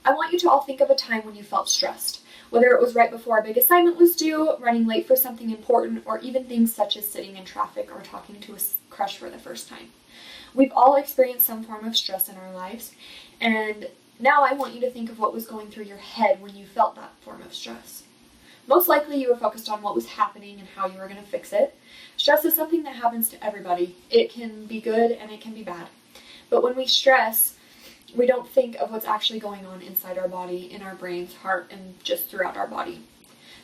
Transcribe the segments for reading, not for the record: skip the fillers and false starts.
I want you to all think of a time when you felt stressed, whether it was right before a big assignment was due, running late for something important, or even things such as sitting in traffic or talking to a crush for the first time. We've all experienced some form of stress in our lives, and now I want you to think of what was going through your head when you felt that form of stress. Most likely you were focused on what was happening and how you were going to fix it. Stress is something that happens to everybody. It can be good and it can be bad. But when we stress, we don't think of what's actually going on inside our body, in our brains, heart, and just throughout our body.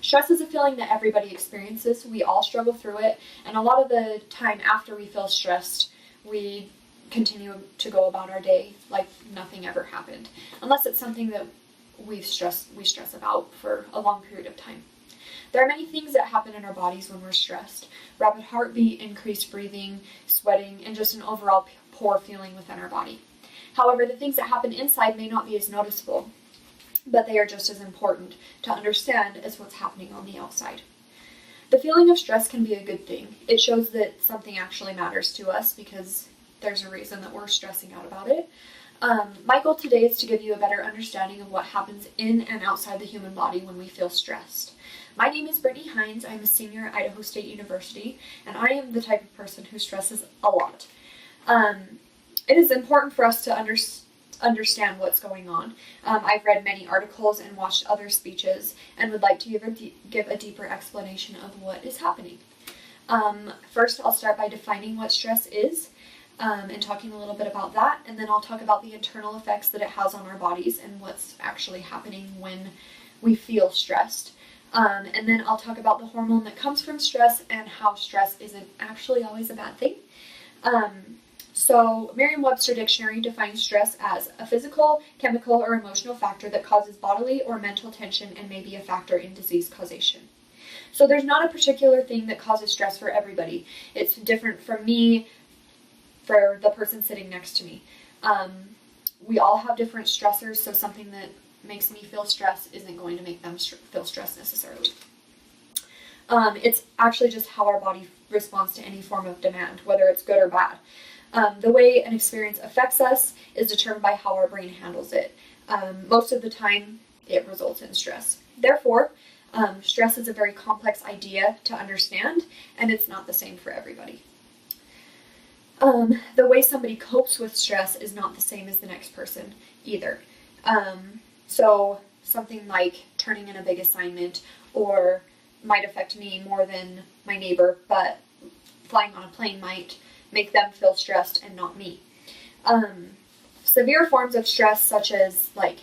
Stress is a feeling that everybody experiences. We all struggle through it, and a lot of the time after we feel stressed, we continue to go about our day like nothing ever happened, unless it's something that we stress about for a long period of time. There are many things that happen in our bodies when we're stressed. Rapid heartbeat, increased breathing, sweating, and just an overall poor feeling within our body. However, the things that happen inside may not be as noticeable, but they are just as important to understand as what's happening on the outside. The feeling of stress can be a good thing. It shows that something actually matters to us because there's a reason that we're stressing out about it. My goal today is to give you a better understanding of what happens in and outside the human body when we feel stressed. My name is Brittany HEINZ. I'm a senior at Idaho State University, and I am the type of person who stresses a lot. It is important for us to understand what's going on. I've read many articles and watched other speeches and would like to give a deeper explanation of what is happening. First, I'll start by defining what stress is. And talking a little bit about that, and then I'll talk about the internal effects that it has on our bodies and what's actually happening when we feel stressed. And then I'll talk about the hormone that comes from stress and how stress isn't actually always a bad thing. So Merriam-Webster Dictionary defines stress as a physical, chemical, or emotional factor that causes bodily or mental tension and may be a factor in disease causation. So there's not a particular thing that causes stress for everybody. It's different from me, for the person sitting next to me. We all have different stressors, so something that makes me feel stressed isn't going to make them feel stressed necessarily. It's actually just how our body responds to any form of demand, whether it's good or bad. The way an experience affects us is determined by how our brain handles it. Most of the time, it results in stress. Therefore, stress is a very complex idea to understand, and it's not the same for everybody. The way somebody copes with stress is not the same as the next person either. So something like turning in a big assignment or might affect me more than my neighbor, but flying on a plane might make them feel stressed and not me. Severe forms of stress, such as like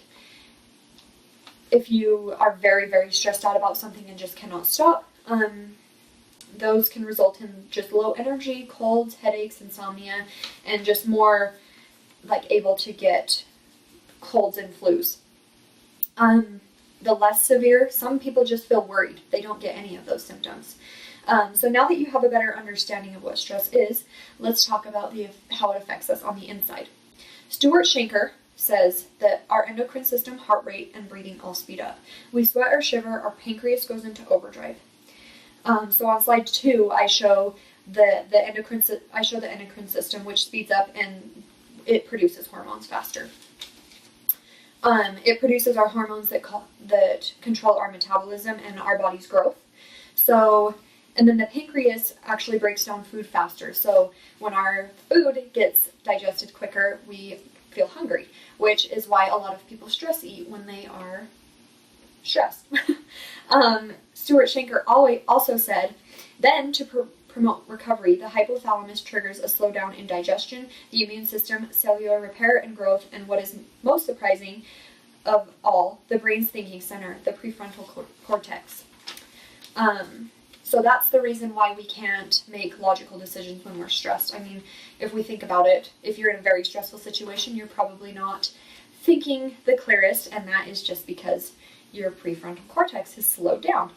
if you are very, very stressed out about something and just cannot stop, those can result in just low energy, colds, headaches, insomnia, and just more like able to get colds and flus. The less severe, some people just feel worried. They don't get any of those symptoms. So now that you have a better understanding of what stress is, let's talk about how it affects us on the inside. Stuart Shanker says that our endocrine system, heart rate, and breathing all speed up. We sweat or shiver, our pancreas goes into overdrive. So on slide 2, I show the endocrine system, which speeds up and it produces hormones faster. It produces our hormones that control our metabolism and our body's growth. And then the pancreas actually breaks down food faster. So when our food gets digested quicker, we feel hungry, which is why a lot of people stress eat when they are stressed. Stuart Shanker also said, then to promote recovery, the hypothalamus triggers a slowdown in digestion, the immune system, cellular repair and growth, and what is most surprising of all, the brain's thinking center, the prefrontal cortex. So that's the reason why we can't make logical decisions when we're stressed. I mean, if we think about it, if you're in a very stressful situation, you're probably not thinking the clearest, and that is just because your prefrontal cortex has slowed down.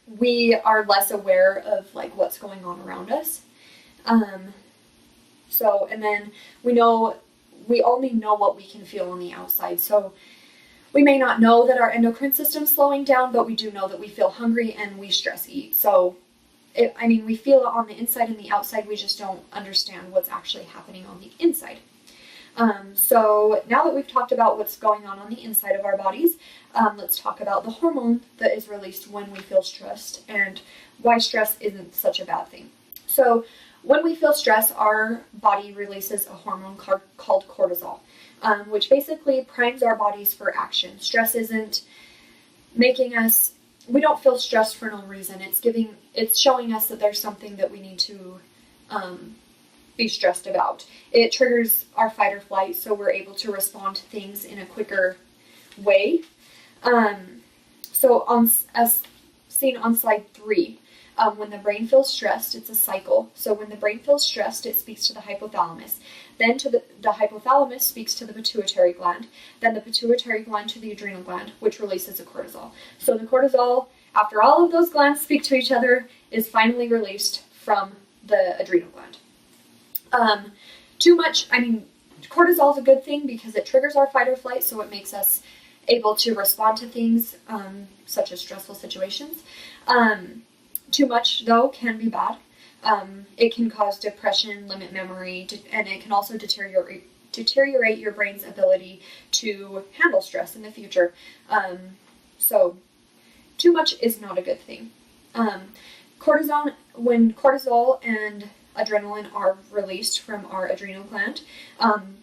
We are less aware of like what's going on around us. And then we only know what we can feel on the outside. So we may not know that our endocrine system's slowing down, but we do know that we feel hungry and we stress eat. So, we feel it on the inside and the outside. We just don't understand what's actually happening on the inside. So now that we've talked about what's going on the inside of our bodies, let's talk about the hormone that is released when we feel stressed and why stress isn't such a bad thing. So when we feel stress, our body releases a hormone called cortisol, which basically primes our bodies for action. Stress isn't making us, we don't feel stressed for no reason. It's showing us that there's something that we need to be stressed about. It triggers our fight or flight, so we're able to respond to things in a quicker way. So as seen on slide 3, when the brain feels stressed, it's a cycle. So when the brain feels stressed, it speaks to the hypothalamus. Then the hypothalamus speaks to the pituitary gland. Then the pituitary gland to the adrenal gland, which releases the cortisol. So the cortisol, after all of those glands speak to each other, is finally released from the adrenal gland. Too much, cortisol is a good thing because it triggers our fight or flight, so it makes us able to respond to things such as stressful situations. Too much, though, can be bad. It can cause depression, limit memory, and it can also deteriorate your brain's ability to handle stress in the future. So too much is not a good thing. When cortisol and adrenaline are released from our adrenal gland,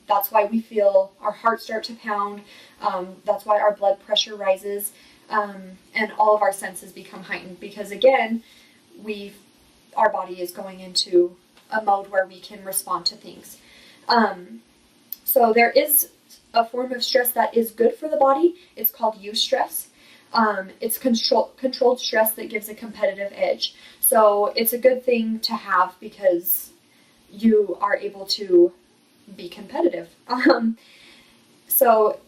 that's why we feel our heart start to pound. That's why our blood pressure rises, and all of our senses become heightened because, again, our body is going into a mode where we can respond to things. So there is a form of stress that is good for the body. It's called eustress. It's controlled stress that gives a competitive edge. So it's a good thing to have because you are able to be competitive. So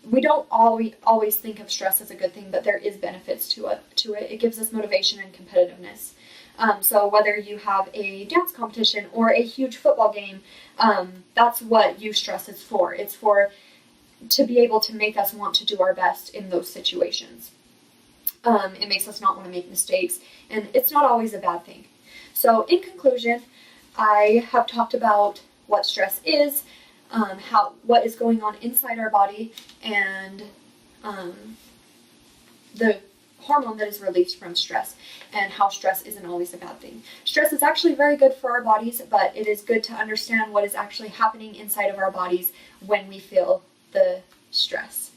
we don't always think of stress as a good thing, but there is benefits to it. It gives us motivation and competitiveness. So whether you have a dance competition or a huge football game, that's what eustress is for. It's to be able to make us want to do our best in those situations. It makes us not want to make mistakes, and it's not always a bad thing. So in conclusion, I have talked about what stress is, what is going on inside our body, and the hormone that is released from stress, and how stress isn't always a bad thing. Stress is actually very good for our bodies, but it is good to understand what is actually happening inside of our bodies when we feel the stress.